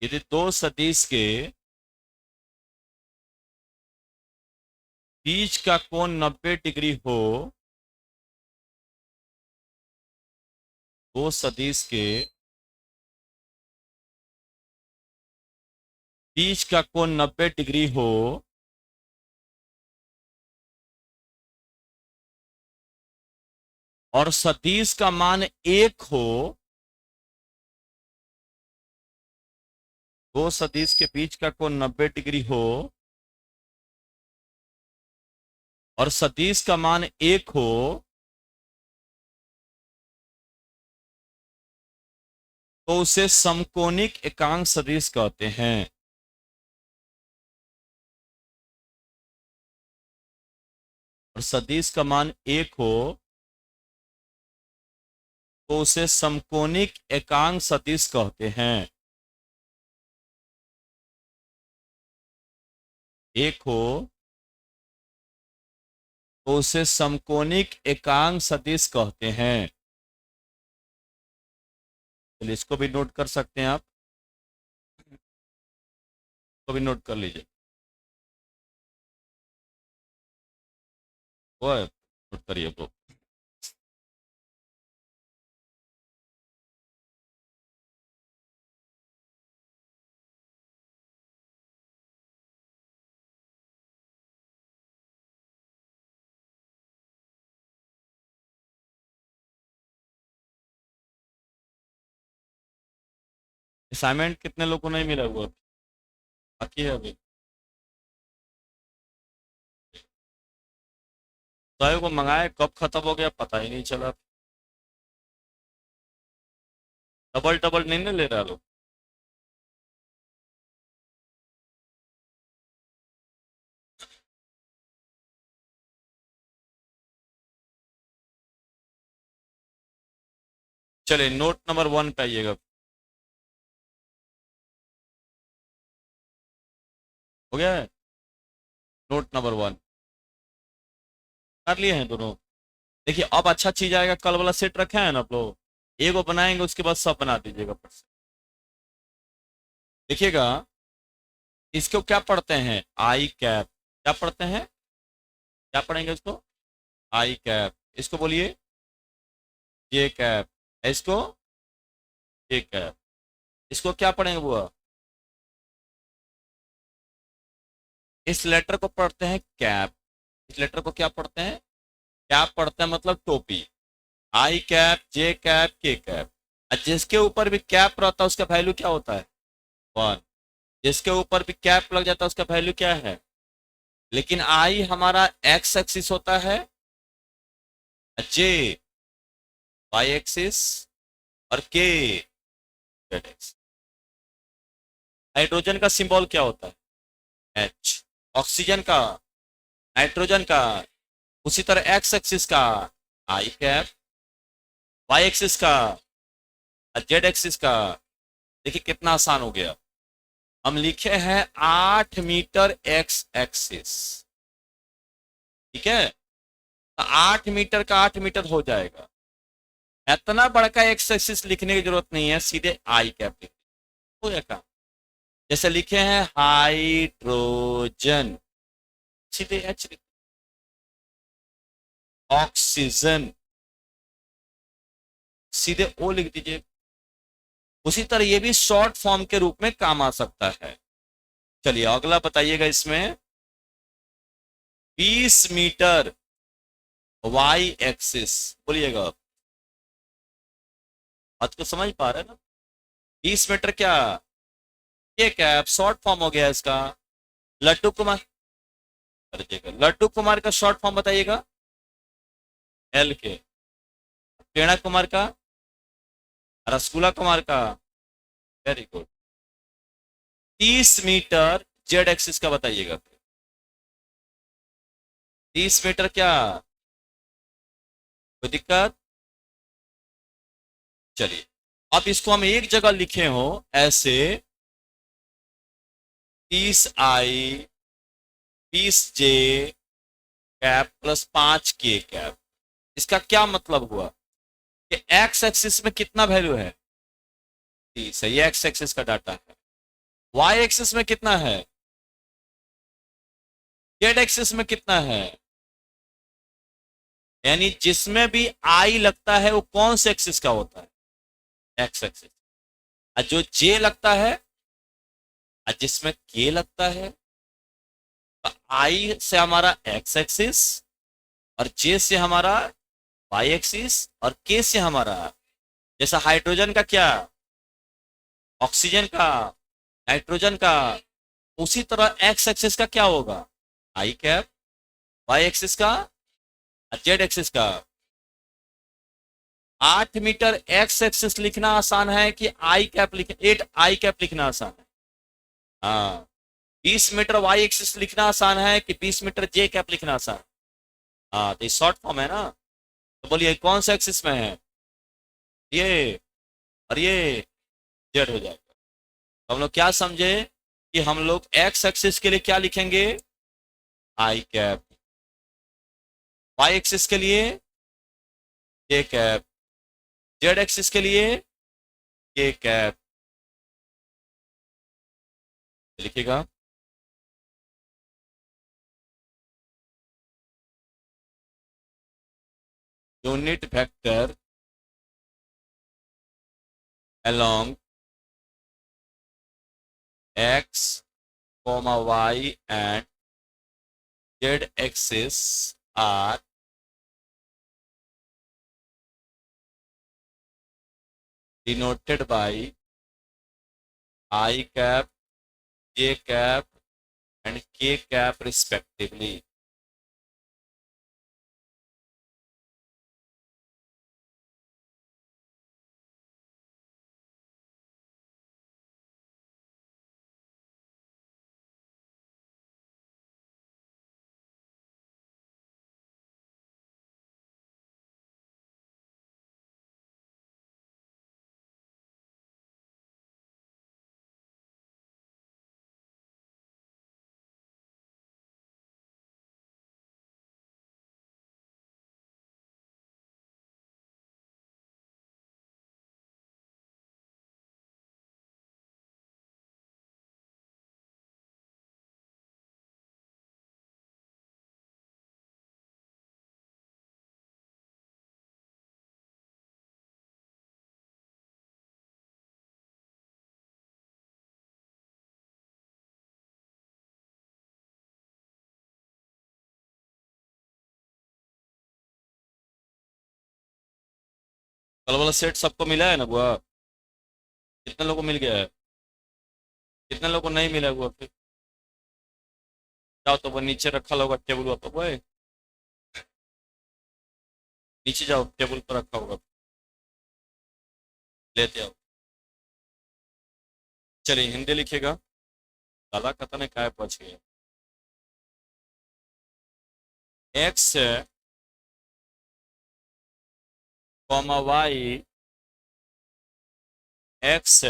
यदि दो सदिश के बीच का कोण 90 डिग्री हो, दो सदिश के बीच का कोण 90 डिग्री हो और सदिश का मान 1 हो, दो सदिश के बीच का कोण 90 डिग्री हो और सदिश का मान 1 हो, तो उसे समकोणिक एकांक सदिश कहते हैं। और सदिश का मान 1 हो तो उसे समकोणिक एकांक सदिश कहते हैं। 1 हो तो उसे समकोणिक एकांक सदिश कहते हैं। चलिए इसको भी नोट कर सकते हैं आप, इसको भी नोट कर लीजिए। वो नोट करिए वो। असाइनमेंट कितने लोगों को नहीं मिला हुआ? बाकी है अभी? तो को मंगाए, कब खत्म हो गया पता ही नहीं चला। डबल डबल नहीं ना ले रहा लोग। चलिए नोट नंबर 1 पे आइएगा। हो गया है? नोट नंबर 1 कर लिए हैं दोनों। देखिए अब अच्छा चीज आएगा, कल वाला सेट रखे हैं ना आप लोग, एगो बनाएंगे उसके बाद सब बना दीजिएगा फिर से। देखिएगा, इसको क्या पढ़ते हैं? आई कैप। क्या पढ़ते हैं? क्या पढ़ेंगे इसको? आई कैप। इसको बोलिए जे कैप। इसको जे कैप। इसको क्या पढ़ेंगे बुआ? इस लेटर को पढ़ते हैं कैप। इस लेटर को क्या पढ़ते हैं? कैप पढ़ते हैं, मतलब टोपी। आई कैप, जे कैप, के कैप। और जिसके ऊपर भी कैप रहता है उसका वैल्यू क्या होता है? 1। जिसके ऊपर भी कैप लग जाता है उसका वैल्यू क्या है? लेकिन आई हमारा एक्स एक्सिस होता है, जे वाई एक्सिस, और के जेड एक्सिस। हाइड्रोजन का सिंबल क्या होता है? एच। ऑक्सीजन का, नाइट्रोजन का, उसी तरह एक्स एक्सिस का आई कैप, वाई एक्सिस का और जेड एक्सिस का। देखिए कितना आसान हो गया। हम लिखे हैं 8 मीटर एक्स एक्सिस, ठीक है? तो 8 मीटर का 8 मीटर हो जाएगा। इतना बड़ा का एक्स एक्सिस लिखने की जरूरत नहीं है, सीधे आई कैप लिख हो जाएगा। जैसे लिखे हैं हाइड्रोजन, सीधे एच लिख। ऑक्सीजन, सीधे ओ लिख दीजिए। उसी तरह ये भी शॉर्ट फॉर्म के रूप में काम आ सकता है। चलिए अगला बताइएगा। इसमें 20 मीटर वाई एक्सिस, बोलिएगा। बात को समझ पा रहे हैं ना? 20 मीटर क्या? ये कैप शॉर्ट फॉर्म हो गया इसका। लड्डू कुमार, लड्डू कुमार का शॉर्ट फॉर्म बताइएगा। एल के। पेड़ा कुमार का, रसगुल्ला कुमार का। Very good. 30 metre Z axis का बताइएगा। 30 मीटर क्या? कोई दिक्कत? चलिए अब इसको हम एक जगह लिखे हो ऐसे, 30 आई 20 जे कैप प्लस 5 के कैप। इसका क्या मतलब हुआ कि एक्स एक्सिस में कितना वैल्यू है? 30 है, ये एक्स एक्सिस का डाटा है। वाई एक्सिस में कितना है, जेड एक्सिस में कितना है, यानी जिसमें भी आई लगता है वो कौन से एक्सिस का होता है, एक्स एक्सिस। और जो जे लगता है और जिसमें के लगता है, तो आई से हमारा एक्स एक्सिस और जे से हमारा वाई एक्सिस और के से हमारा, जैसा हाइड्रोजन का क्या, ऑक्सीजन का, नाइट्रोजन का, उसी तरह एक्स एक्सिस का क्या होगा, आई कैप, वाई एक्सिस का और जेड एक्सिस का। 8 मीटर एक्स एक्सिस लिखना आसान है कि आई कैप लिख, 8 आई कैप लिखना आसान है। हाँ, 20 मीटर वाई एक्सिस लिखना आसान है कि 20 मीटर जे कैप लिखना आसान है। हाँ, तो ये शॉर्ट फॉर्म है ना। तो बोलिए कौन सा एक्सिस में है, ये और ये जेड हो जाएगा। तो हम लोग क्या समझे कि हम लोग एक्स एक्सिस के लिए क्या लिखेंगे, आई कैप, वाई एक्सिस के लिए जे कैप, जेड एक्सिस के लिए के कैप, लिखिएगा। Unit vector along x, y and z axis are denoted by I cap, j cap and k cap respectively. कल वाला सेट सबको मिला है ना बुआ, कितने लोगों को मिल गया है, कितने लोगों को नहीं मिला है बुआ फिर। जाओ तो वो नीचे रखा होगा टेबल पर, वो नीचे जाओ टेबल पर रखा होगा, लेते आओ। चलिए हिंदी लिखिएगा, दादा कतने ने काय पहुंच गया। X comma Y, X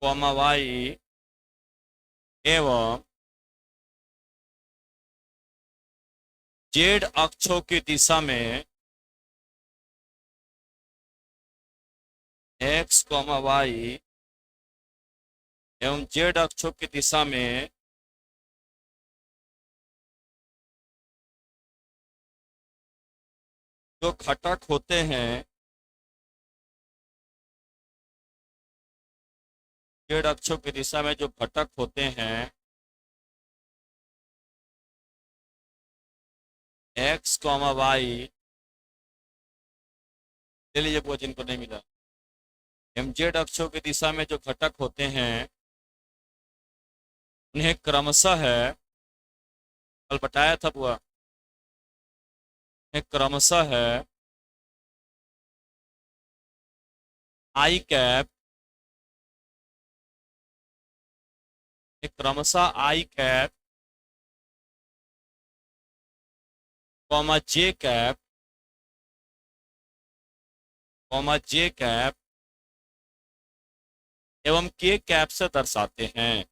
comma Y एवं जेड अक्षों की दिशा में, एक्स कॉमा वाई एवं जेड अक्षों की दिशा में जो घटक होते हैं, जेड अक्षों की दिशा में जो घटक होते हैं, एक्स कॉमा वाई, ले लीजिए वो जिनको नहीं मिला, एवं जेड अक्षों की दिशा में जो घटक होते हैं उन्हें क्रमशः है, कल बताया था बुआ, उन्हें क्रमशः है आई कैप, क्रमशः आई कैप कॉमा जे कैप, कॉमा जे कैप एवं के कैप से दर्शाते हैं।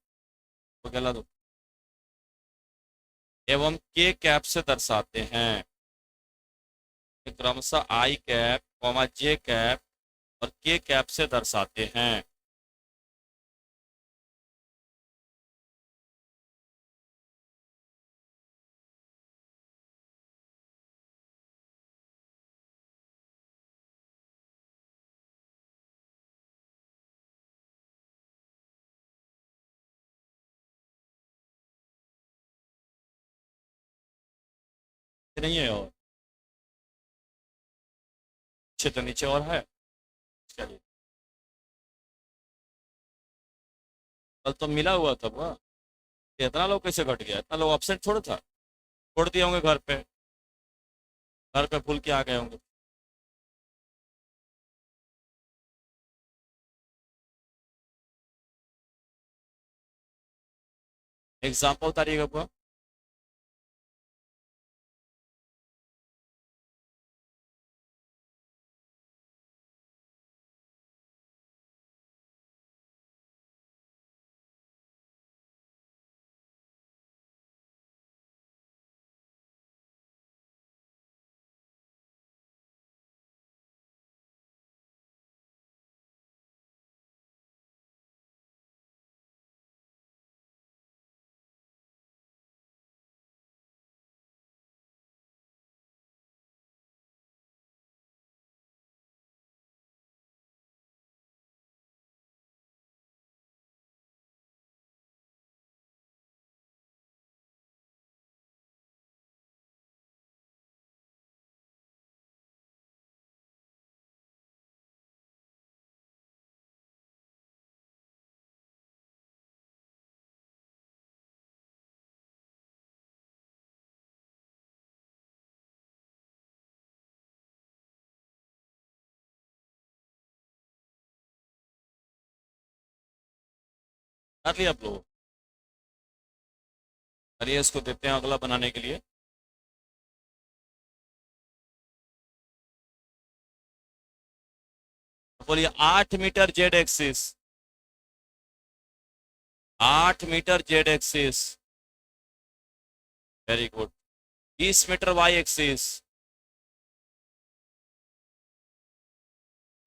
तो गलत हो, एवं के कैप से दर्शाते हैं, क्रमशः आई कैप कॉमा जे कैप और के कैप से दर्शाते हैं। नहीं है और नीचे तो नीचे और है। चलिए, कल तो मिला हुआ था वो। ये इतना लोग कैसे घट गया? इतना लोग अपसेंट थोड़ा था, छोड़ दिए होंगे घर पे, घर पे भूल के आ गए होंगे। एग्जाम्पल उतारिएगा बुआ। कर लिया आप लोग? चलिए इसको देते हैं अगला बनाने के लिए। बोलिए 8 metre Z axis, 8 metre Z axis, very good. 20 metre Y axis,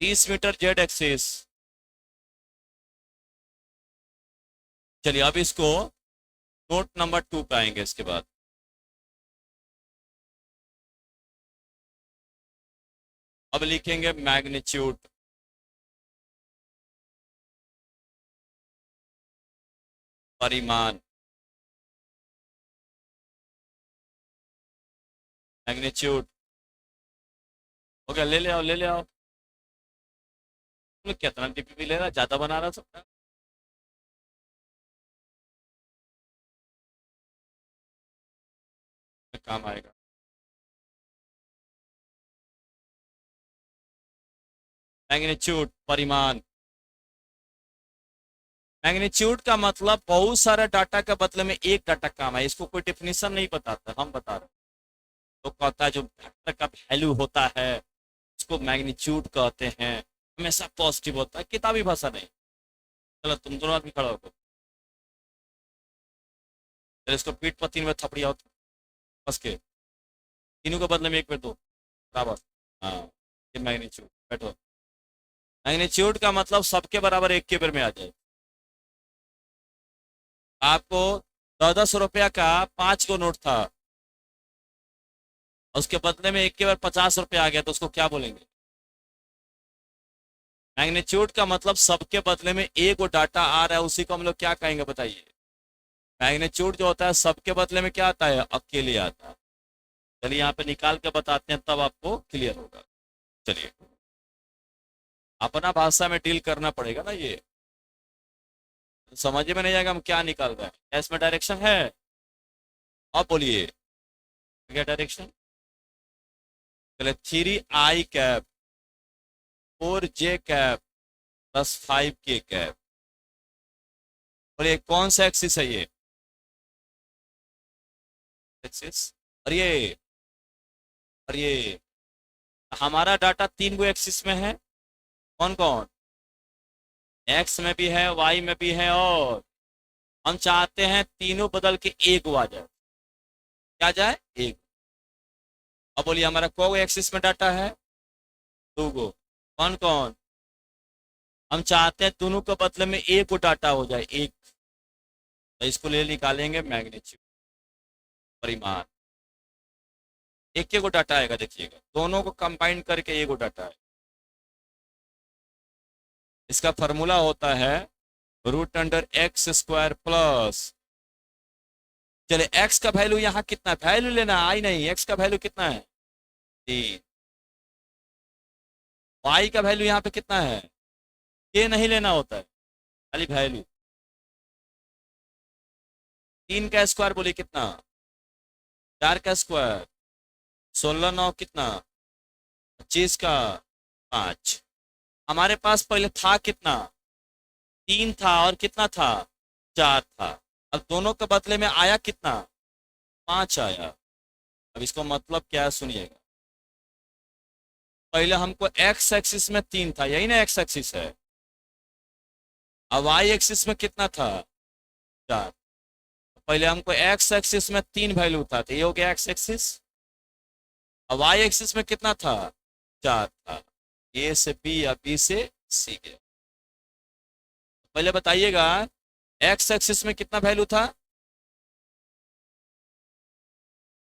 30 metre Z axis. चलिए अब इसको नोट नंबर 2 पे आएंगे इसके बाद। अब लिखेंगे मैग्नीट्यूड, परिमाण, मैग्नीट्यूड। हो गया, ले ले आओ, ले ले आओ। तुम कितना डीपीपी ले रहा, ज्यादा बना रहा सब? काम आएगा। मैग्नीट्यूड, परिमाण। मैग्नीट्यूड का मतलब बहुत सारा डाटा के बदले में एक डाटा काम है। इसको कोई डिफिनीशन नहीं बताता, हम बता रहे हैं। तो कहता है जो वेक्टर का वैल्यू होता है उसको मैग्नीट्यूड कहते हैं, हमेशा पॉजिटिव होता है, किताबी भाषा नहीं। चलो तुम दोनों आदमी खड़ा होकर, चलो इसको पीठ पर 3 बार थपड़ी आओ बस के, तीनों के बदले में एक पे दो, बराबर। हाँ, ये मैग्नीट्यूड, बैठो। मैग्नीट्यूड का मतलब सबके बराबर एक के बार में आ जाए। आपको 10-10 रुपया का 5 को नोट था, उसके बदले में एक के बार 50 रुपया आ गया, तो उसको क्या बोलेंगे? मैग्नीट्यूड का मतलब सबके बदले में एक वो डाटा आ रहा है, उसी को हम लोग क्या कहेंगे बताइए? मैग्नीट्यूड जो होता है सबके बदले में क्या आता है? अकेले आता है। चलिए यहाँ पे निकाल के बताते हैं, तब आपको क्लियर होगा। चलिए, अपना भाषा में डील करना पड़ेगा ना, ये समझ में नहीं आएगा हम क्या निकाल रहे हैं। क्या इसमें डायरेक्शन है? अब बोलिए, क्या डायरेक्शन? चले 3i cap, 4j cap, +5k cap. बोलिए कौन सा एक्सिस है ये? एक्सिस। और ये हमारा डाटा 3 गो एक्सिस में है। कौन कौन? एक्स में भी है, वाई में भी है, और हम चाहते हैं तीनों बदल के एक गो आ जाए। क्या जाए? एक। अब बोलिए हमारा को एक्सिस में डाटा है? 2 गो। कौन कौन? हम चाहते हैं दोनों के बदले में एक को डाटा हो जाए, एक। तो इसको ले निकालेंगे मैग्नीट्यूड, परिमाण। एक को डाटा आएगा, देखिएगा दोनों को कंबाइन करके एक को डाटा है। इसका फॉर्मूला होता है √x² प्लस चले एक्स का वैल्यू यहाँ कितना है, वैल्यू लेना आई नहीं, एक्स का वैल्यू कितना है 3, वाई का वैल्यू यहाँ पे कितना है, ये नहीं लेना होता है, खाली वैल्यू। 3 का स्क्वायर बोलिए कितना, 4 का स्क्वायर 16 9 कितना 25 का 5। हमारे पास पहले था कितना 3 था और कितना था 4 था, अब दोनों के बदले में आया कितना 5 आया। अब इसको मतलब क्या है सुनिएगा, पहले हमको एक्स एक्सिस में 3 था, यही ना एक्स एक्सिस है, अब वाई एक्सिस में कितना था 4। पहले हमको एक्स एक्सिस में 3 वैल्यू था, तो ये हो गया एक्स एक्सिस, अब वाई एक्सिस में कितना था 4 था, ए से बी या बी से सी गया। पहले बताइएगा एक्स एक्सिस में कितना वैल्यू था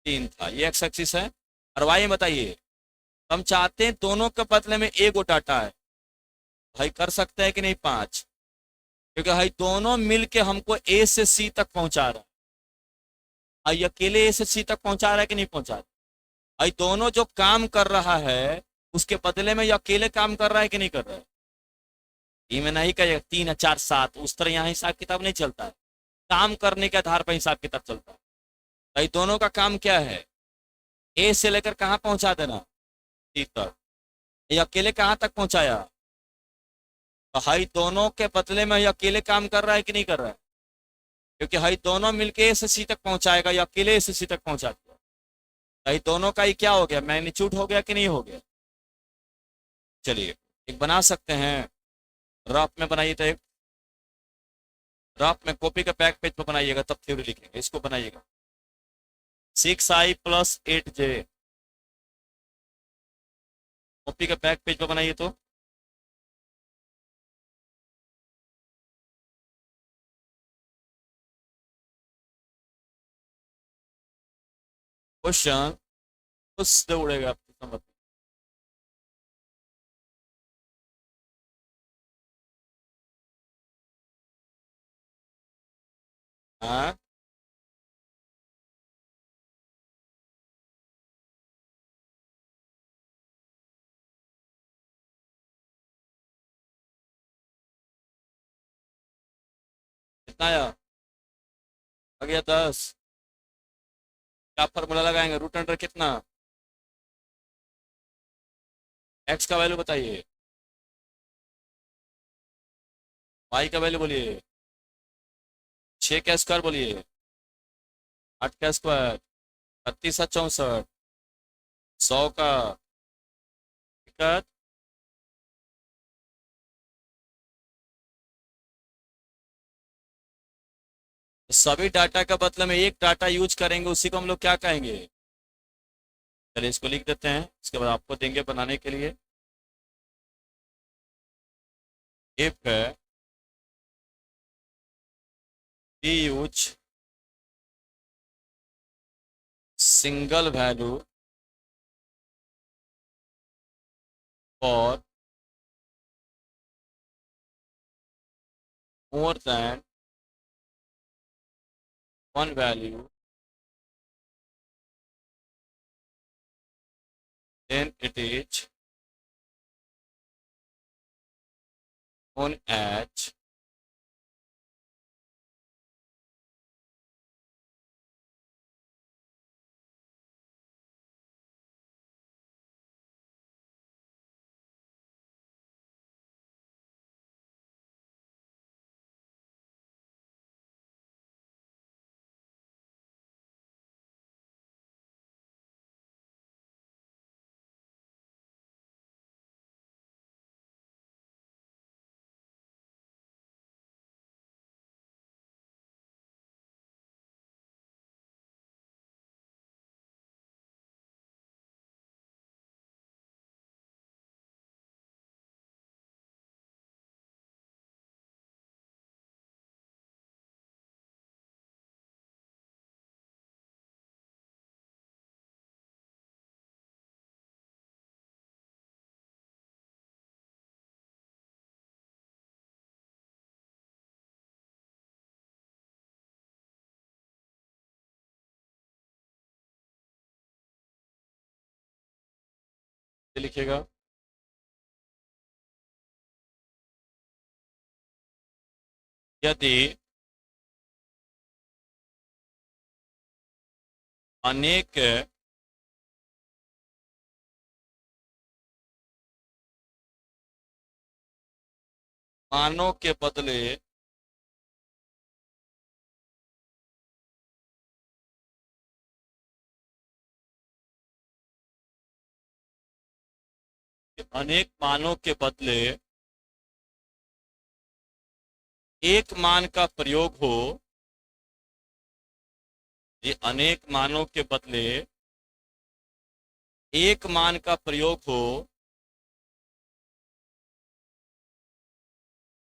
3 था, ये एक्स एक्सिस है, और वाई में बताइए, हम चाहते हैं दोनों के बदले में एक डाटा है, भाई कर सकते हैं कि नहीं 5, क्योंकि भाई दोनों मिलके हमको ए से सी तक पहुंचा रहा है, भाई अकेले ए से सी तक पहुंचा रहा है कि नहीं पहुंचा रहा, भाई दोनों जो काम कर रहा है उसके बदले में ये अकेले काम कर रहा है कि नहीं कर रहा है, ये में नहीं कहेगा 3 4 7, उस तरह यहाँ हिसाब किताब नहीं चलता है, काम करने के आधार पर हिसाब किताब चलता है। भाई दोनों का काम क्या है, ए से लेकर कहाँ पहुंचा देना सी तक, ये अकेले कहाँ तक पहुंचाया, तो भाई दोनों के बदले में ये अकेले काम कर रहा है कि नहीं कर रहा है, क्योंकि भाई दोनों मिलके ए से सी तक पहुंचाएगा या अकेले ए से सी तक पहुंचा दिया, भाई दोनों का ही क्या हो गया मैग्नीट्यूड हो गया कि नहीं हो गया। चलिए एक बना सकते हैं, रफ में बनाइए, तो एक रफ में कॉपी का बैक पेज पर बनाइएगा तब थ्योरी लिखेंगे, इसको बनाइएगा 6i + 8j, कॉपी का बैक पेज पर बनाइए तो क्वेश्चन उससे उड़ेगा आपकी समझ। हाँ कितना आया, आ गया 10, क्या फॉर्मूला लगाएंगे, रूट अंडर कितना, एक्स का वैल्यू बताइए, वाई का वैल्यू बोलिए, 6 का स्क्वायर बोलिए, 8 का स्क्वायर 32 64, 100 का दिक्कत, सभी डाटा का बदले में एक डाटा यूज करेंगे, उसी को हम लोग क्या कहेंगे। चलिए इसको लिख देते हैं, इसके बाद आपको देंगे बनाने के लिए। If we use single value for more than one value, then it is known as ये लिखिएगा, यदि अनेक मानों के बदले अनेक मानों के बदले एक मान का प्रयोग हो, ये अनेक मानों के बदले एक मान का प्रयोग हो,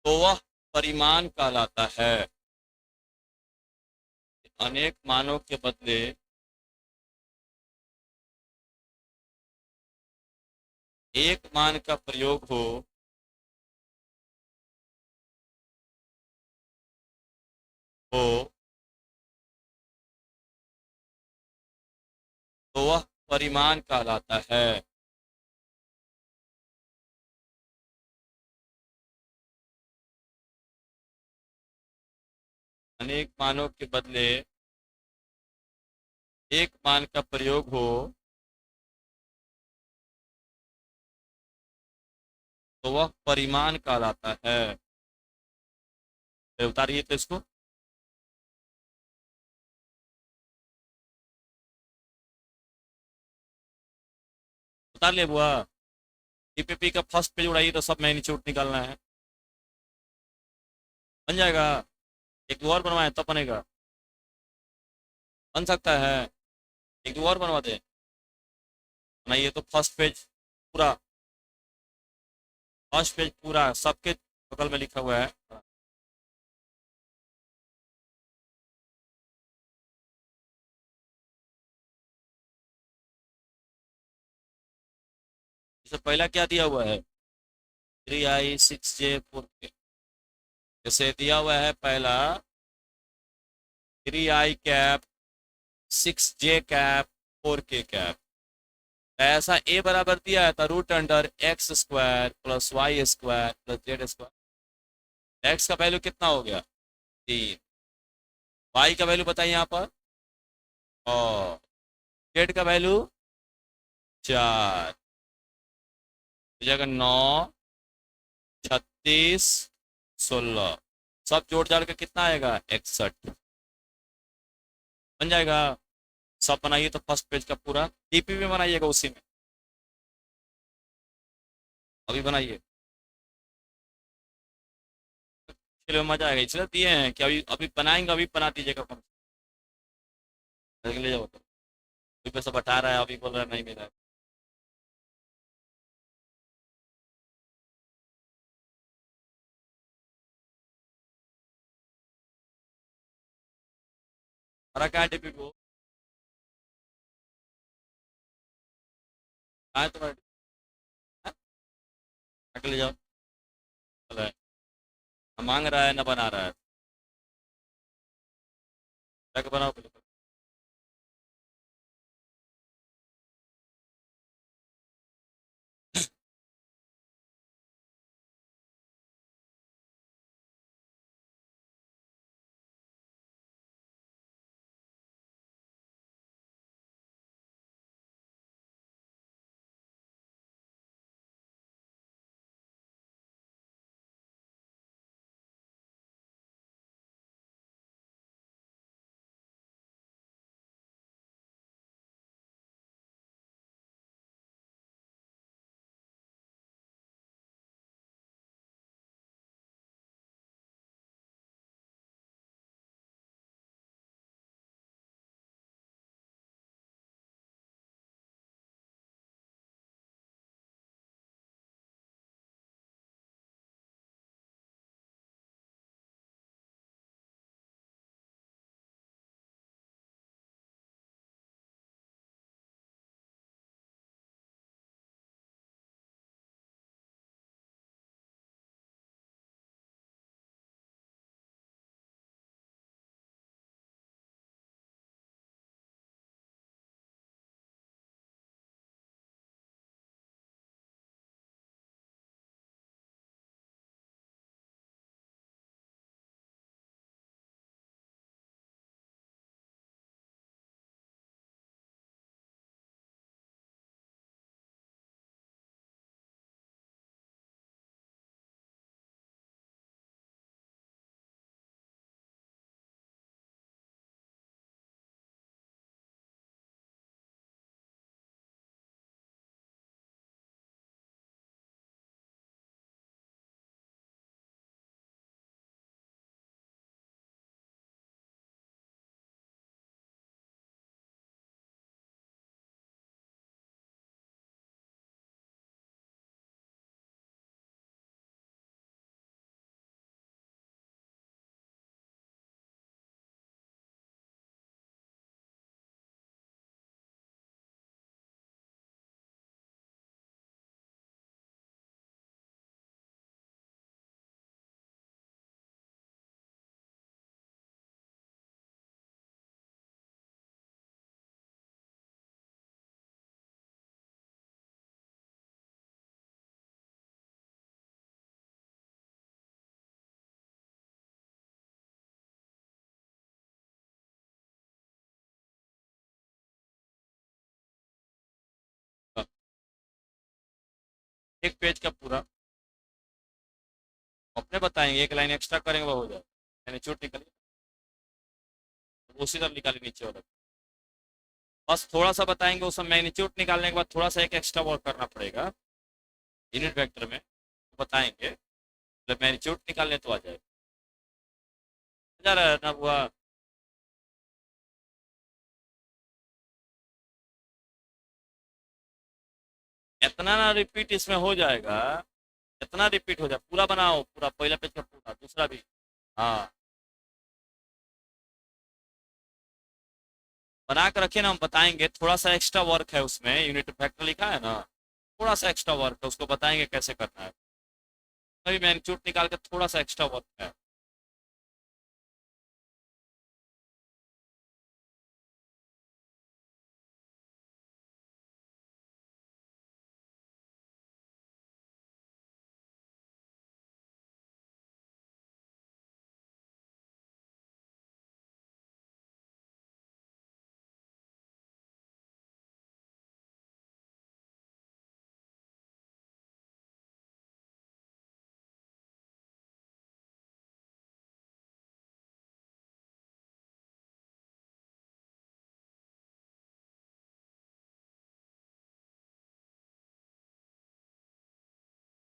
तो वह परिमाण कहलाता है। अनेक मानों के बदले एक मान का प्रयोग हो, तो वह परिमाण कहलाता है। अनेक मानों के बदले एक मान का प्रयोग हो, तो वह परिमाण कहलाता है। तो उतारिए तो इसको। उतार ले बुआ। टीपीपी का फर्स्ट पेज उड़ाइए तो सब मैं नीचे उठ निकालना है। बन जाएगा। एक दो और बनवाए तब बनेगा। बन सकता है। एक दो और बनवा दे। बनाइए तो फर्स्ट पेज पूरा। फर्स्ट पेज पूरा सबके बगल में लिखा हुआ है। इससे पहला क्या दिया हुआ है? 3i6j4k। जैसे दिया हुआ है पहला 3i cap 6j cap 4k cap. ऐसा ए बराबर दिया है तो root under x² + y² + z²। X का वैल्यू कितना हो गया? 3। वाई का वैल्यू बताइए यहाँ पर। और जेड का वैल्यू 4। तो जाएगा 9, 36, 16। सब जोड़ जाड़ के कितना आएगा? 61। बन जाएगा। सब बनाइए तो फर्स्ट पेज का पूरा टीपी में बनाइएगा उसी में। अभी बनाइए। चलो मजा आएगा, इसलिए दिए हैं कि अभी अभी बनाएंगे, अभी बना दीजिएगा कम से ले जाओ तो। अभी पे सब बता रहा है, अभी बोल रहा है नहीं मिला। हरा कहाँ है टीपी को? कहाँ है तुम्हारा? हाँ? आके ले जाओ। चलो है। ना मांग रहा है ना बना रहा है। जाके बनाओ पहले। एक पेज का पूरा अपने बताएंगे, एक लाइन एक्स्ट्रा करेंगे वो हो जाएगा। मैग्नीट्यूड निकालिए, उसी तरह निकालिए नीचे वाला। बस थोड़ा सा बताएंगे, उसमें मैग्नीट्यूड निकालने के बाद थोड़ा सा एक एक्स्ट्रा वर्क करना पड़ेगा यूनिट वेक्टर में, तो बताएंगे जब मैग्नीट्यूड निकालने तो आ जाएगा। जा रहा है ना हुआ। इतना ना रिपीट इसमें हो जाएगा, इतना रिपीट हो जाए, पूरा बनाओ, पूरा पहला पेज का पूरा, दूसरा भी। हाँ, बना कर रखिए ना, हम बताएंगे। थोड़ा सा एक्स्ट्रा वर्क है उसमें, यूनिट वेक्टर लिखा है ना, थोड़ा सा एक्स्ट्रा वर्क है, उसको बताएंगे कैसे करना है। अभी मैग्नीट्यूड निकाल के थोड़ा सा एक्स्ट्रा वर्क है।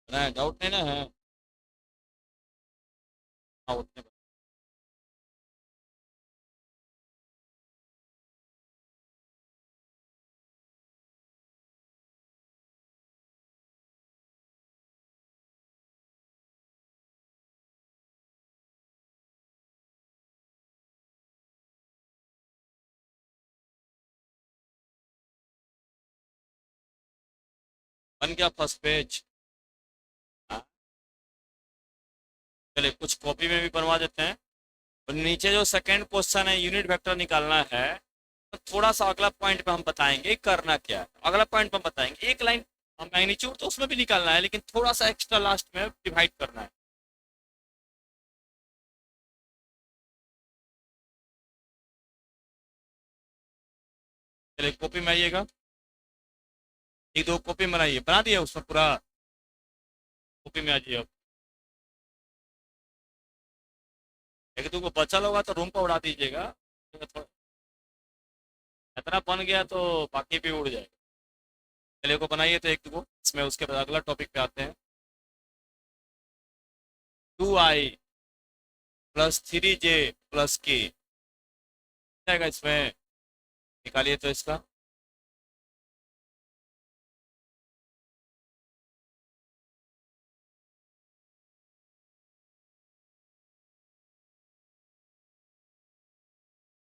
डाउट नहीं ना है? हाँ उतने। 1 गया फर्स्ट पेज। हाँ, चलिए कुछ कॉपी में भी बनवा देते हैं। और नीचे जो सेकंड क्वेश्चन है, यूनिट वेक्टर निकालना है, तो थोड़ा सा अगला पॉइंट पे हम बताएंगे करना क्या है। अगला पॉइंट पे हम बताएंगे, एक लाइन हम मैग्नीट्यूड तो उसमें भी निकालना है, लेकिन थोड़ा सा एक्स्ट्रा लास्ट में डिवाइड करना है। चलिए कॉपी में आइएगा, एक दो कॉपी बनाइए, बना दिया उसमें पूरा। कॉपी में आ जाइए अब। एक दो को बचा होगा तो रूम पर उड़ा दीजिएगा, तो इतना बन गया तो बाकी भी उड़ जाएगा। चलिए को बनाइए तो एक दो, इसमें उसके बाद अगला टॉपिक पे आते हैं। 2i प्लस 3j प्लस के जाएगा इसमें, निकालिए तो इसका।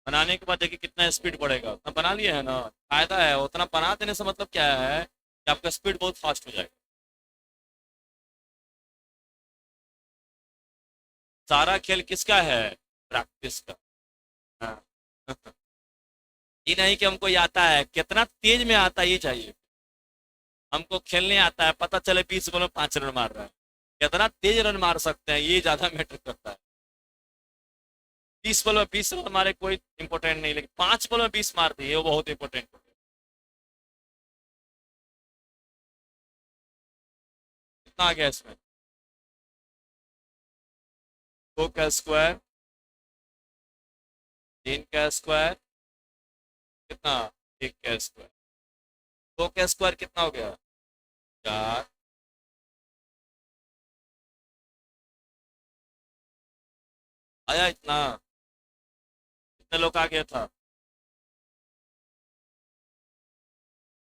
बनाने के बाद देखिए कितना स्पीड बढ़ेगा, उतना बना लिया है ना, फायदा है। उतना बना देने से मतलब क्या है कि आपका स्पीड बहुत फास्ट हो जाएगा। सारा खेल किसका है? प्रैक्टिस का। हाँ। ये नहीं कि हमको ये आता है, कितना तेज में आता है ये चाहिए। हमको खेलने आता है, पता चले 20 बॉल में 5 रन मार रहा है, कितना तेज रन मार सकते हैं ये ज्यादा मैटर करता है। 20 बॉल में 20 रन मारे कोई इंपॉर्टेंट नहीं, लेकिन 5 बॉल में 20 मार दिए वो बहुत इंपॉर्टेंट हो गया। कितना आ गया इसमें? 2 का स्क्वायर, 3 का स्क्वायर, कितना? 1 का स्क्वायर। 2 का स्क्वायर कितना हो गया? 4। आया इतना? कितने लोग आ गया था?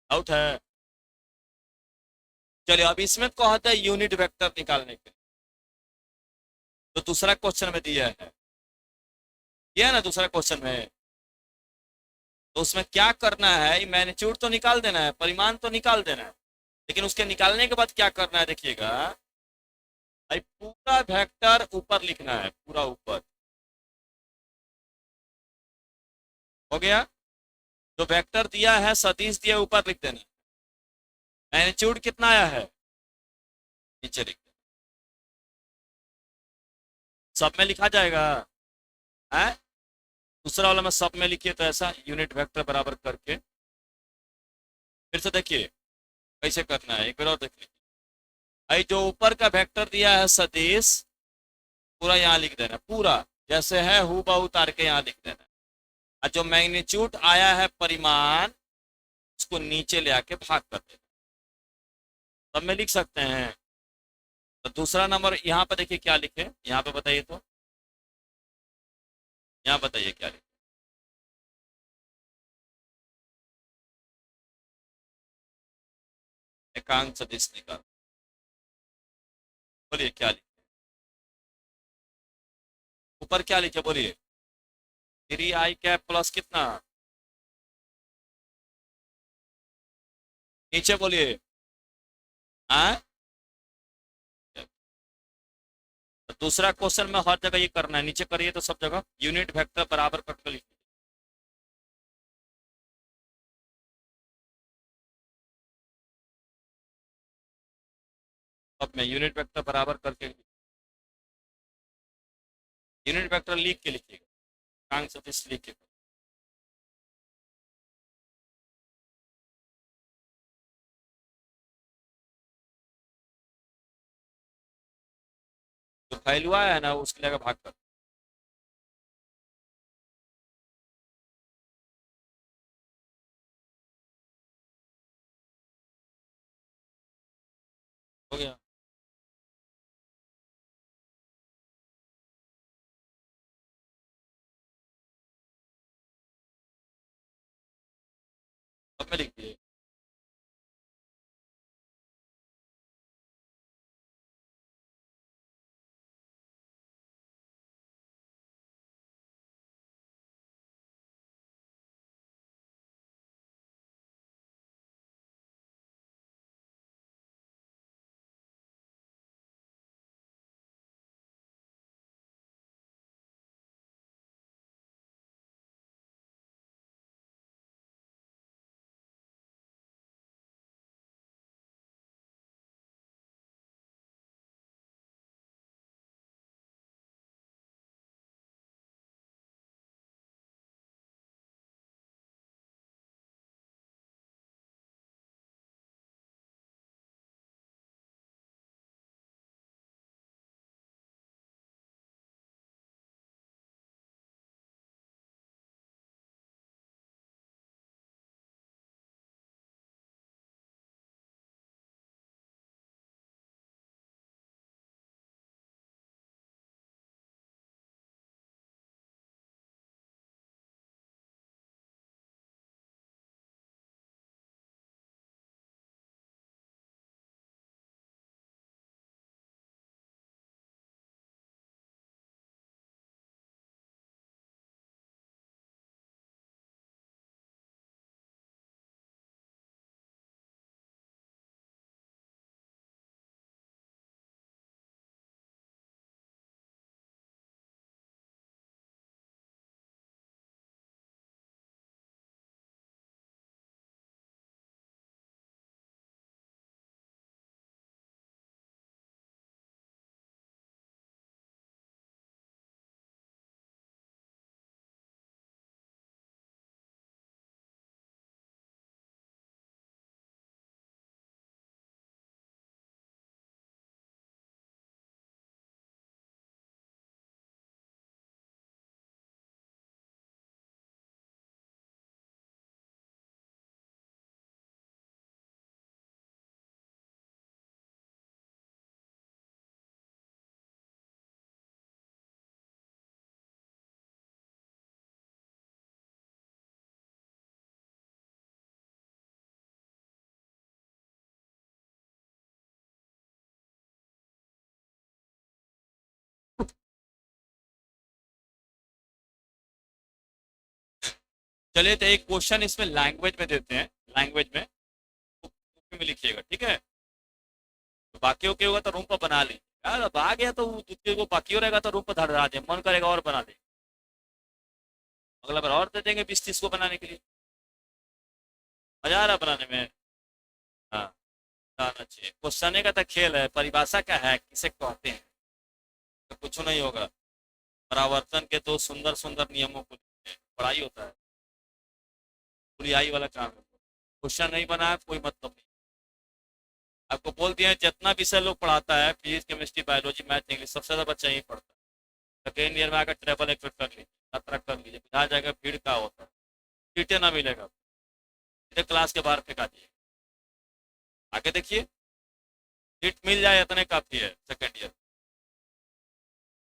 आउट है। चलिए अब इसमें कहता है यूनिट वेक्टर निकालने के लिए, तो दूसरा क्वेश्चन में दिया है, ये है ना दूसरा क्वेश्चन में। तो उसमें क्या करना है, मैग्नीट्यूड तो निकाल देना है, परिमाण तो निकाल देना है, लेकिन उसके निकालने के बाद क्या करना है देखिएगा भाई, पूरा वेक्टर ऊपर लिखना है, पूरा ऊपर। हो गया? जो वेक्टर दिया है, सदिश दिया, ऊपर लिख देना। मैग्नीट्यूड कितना आया है, नीचे लिख देना। सब में लिखा जाएगा है। दूसरा वाला में सब में लिखिए, तो ऐसा यूनिट वेक्टर बराबर करके फिर से देखिए कैसे करना है, एक बार और देख लीजिए। भाई जो ऊपर का वेक्टर दिया है सदिश, पूरा यहाँ लिख देना, पूरा जैसे है हु बहू उतार के यहाँ लिख देना। और जो मैग्नीट्यूड आया है परिमाण, उसको नीचे ले आके भाग कर देना, तब में लिख सकते हैं। तो दूसरा नंबर यहाँ पे देखिए क्या लिखे, यहाँ पे बताइए तो, यहाँ बताइए क्या लिखे। एकांक सदिश निकाल, बोलिए क्या लिखे, ऊपर क्या लिखे बोलिए। 3i कैप प्लस कितना, नीचे बोलिए। हाँ, तो दूसरा क्वेश्चन में हर जगह ये करना है, नीचे करिए तो सब जगह यूनिट वेक्टर बराबर करके लिखिए। अब मैं यूनिट वेक्टर बराबर करके, यूनिट वेक्टर लिख के लिखिएगा, एकांक सदिश लिख के। जो वैल्यू आया है ना उसके लिए भाग कर, हो गया। अब में लिख दिए। चलिए तो एक क्वेश्चन इसमें लैंग्वेज में देते हैं, लैंग्वेज में में लिखिएगा, ठीक है। तो बाकी ओके होगा तो रूम पर बना लीजिए यार, अब आ गया तो दूसरे को बाकी हो रहेगा तो रूम पर धरा दे, मन करेगा और बना दे, अगला बार और दे देंगे 20-30 को बनाने के लिए, मजा आ रहा बनाने में। हाँ, आना चाहिए। क्वेश्चन का तो खेल है, परिभाषा क्या है, किसे कहते हैं, तो कुछ नहीं होगा। परावर्तन के दो सुंदर सुंदर नियमों को लिखिए। पढ़ाई होता है, पूरी आई वाला काम है। क्वेश्चन नहीं बना कोई मतलब नहीं। आपको बोल दिया है, जितना विषय लोग पढ़ाता है physics chemistry biology math English, सबसे ज़्यादा बच्चा यही पढ़ता है। सेकेंड ईयर में आकर ट्रेवल एक कर लीजिए, यात्रा कर लीजिए, बिहार जाकर भीड़ का होता है, सीटें ना मिलेगा, सीधे क्लास के बाहर फेंका दिए। आगे देखिए, सीट मिल जाए इतने काफ़ी है सेकेंड ईयर।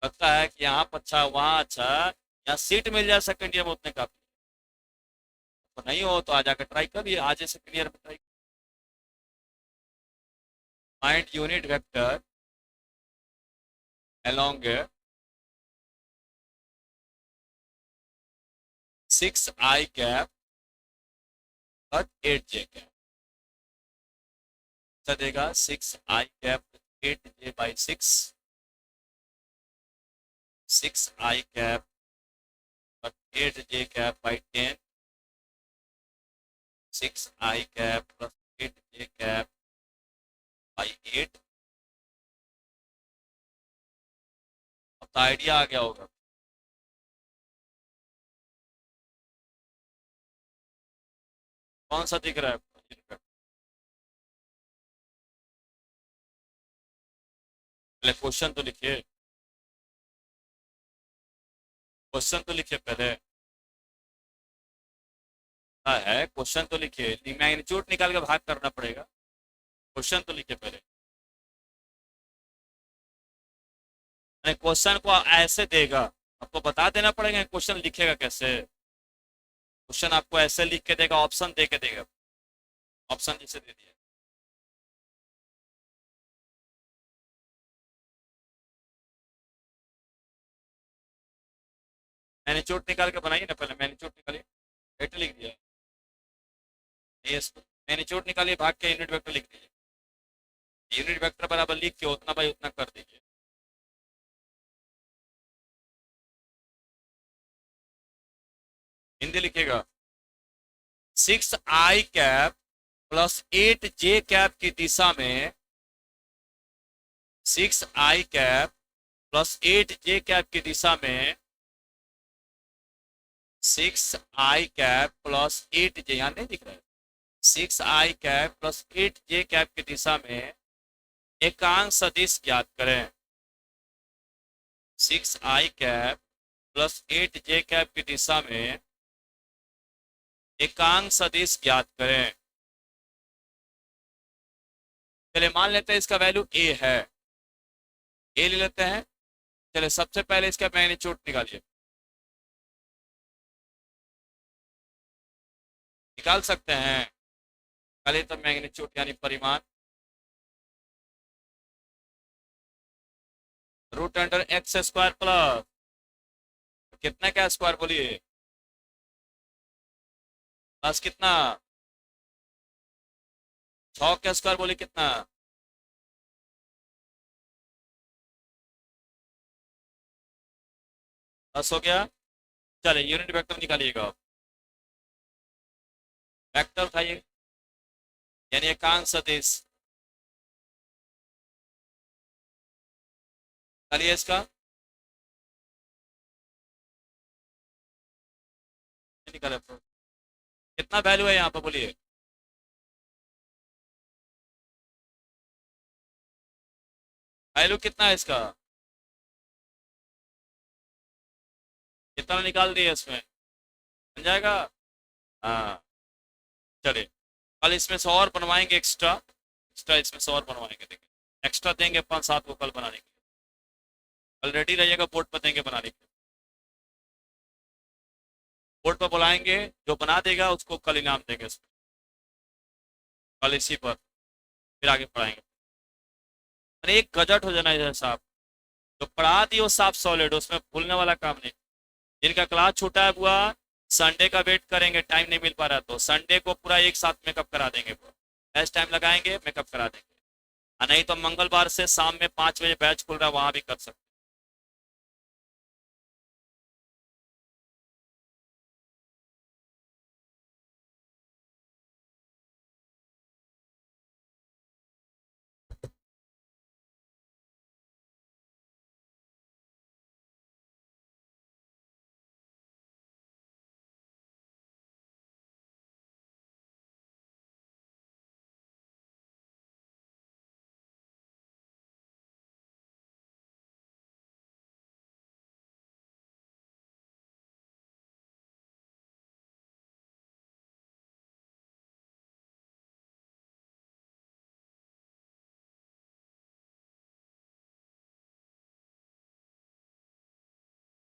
लगता है कि यहाँ अच्छा वहाँ अच्छा, यहाँ सीट मिल जाए सेकेंड ईयर में उतने काफ़ी। तो नहीं हो तो आ जाकर ट्राई करिए, आज सेकेंड ईयर में try. Find unit vector along 6 I cap but 8 J cap। अच्छा देगा 6 I cap 8 J by 6 I cap but 8 J cap by 10, 6 I cap plus 8 J cap by 8। अब तो आइडिया आ गया होगा। कौन सा दिख रहा है आपको? पहले क्वेश्चन तो लिखिए, क्वेश्चन तो लिखिए पहले। हाँ है, क्वेश्चन तो लिखिए, मैग्नीट्यूड निकाल के भाग करना पड़ेगा। क्वेश्चन तो लिखिए पहले। क्वेश्चन को ऐसे देगा, आपको बता देना पड़ेगा क्वेश्चन लिखेगा कैसे। क्वेश्चन आपको ऐसे लिख के देगा, ऑप्शन दे के देगा, ऑप्शन जैसे दे दिया। मैग्नीट्यूड निकाल के बनाइए ना पहले, मैग्नीट्यूड निकालिए। एट लिख दिया, यस मैग्नीट्यूड निकालिए, भाग के यूनिट वेक्टर लिख दीजिए। यूनिट वेक्टर बराबर लिख के उतना बाई उतना कर दीजिए। हिंदी लिखिएगा, 6 I cap plus 8 J cap की दिशा में 6 I cap plus 8 J cap की दिशा में 6 I कैप प्लस 8 J, यहाँ नहीं दिख रहा है, 6 I cap plus 8 J cap की दिशा में एकांक सदिश ज्ञात करें। 6 I cap plus 8 J cap की दिशा में एकांक सदिश ज्ञात करें। चलिए मान लेते हैं इसका वैल्यू a है, a ले लेते हैं। चलिए सबसे पहले इसका मैग्नीट्यूड निकालिए, निकाल सकते हैं। निकालिए तो मैग्नीट्यूड यानी परिमाण, root under x square plus कितना क्या स्क्वायर बोलिए, प्लस कितना 6 का स्क्वायर बोलिए कितना, बस हो गया। चलिए यूनिट वेक्टर निकालिएगा, वेक्टर उठाइए यानी एकांक सदिश। चलिए इसका निकाले, कितना वैल्यू है यहाँ पर बोलिए, वैल्यू कितना है इसका, कितना निकाल दिए इसमें, बन जाएगा। हाँ चलिए, कल इसमें से और बनवाएंगे एक्स्ट्रा, एक्स्ट्रा इसमें से और बनवाएंगे, देखिए एक्स्ट्रा देंगे 5-7 को कल बनाने के लिए। कल रेडी रहिएगा, बोर्ड पर देंगे बनाने के लिए, बोर्ड पर बुलाएंगे, जो बना देगा उसको कल इनाम देंगे इसमें, कल इसी पर फिर आगे पढ़ाएंगे। अरे एक गजट हो जाना है साहब, जो पढ़ा दी वो साफ सॉलिड, उसमें भूलने वाला काम नहीं। जिनका क्लास छूटा है हुआ, संडे का वेट करेंगे, टाइम नहीं मिल पा रहा तो संडे को पूरा एक साथ मेकअप करा देंगे, पूरा बेस्ट टाइम लगाएंगे मेकअप करा देंगे। नहीं तो मंगलवार से शाम में 5 बजे बैच खुल रहा है, वहां भी कर सकते।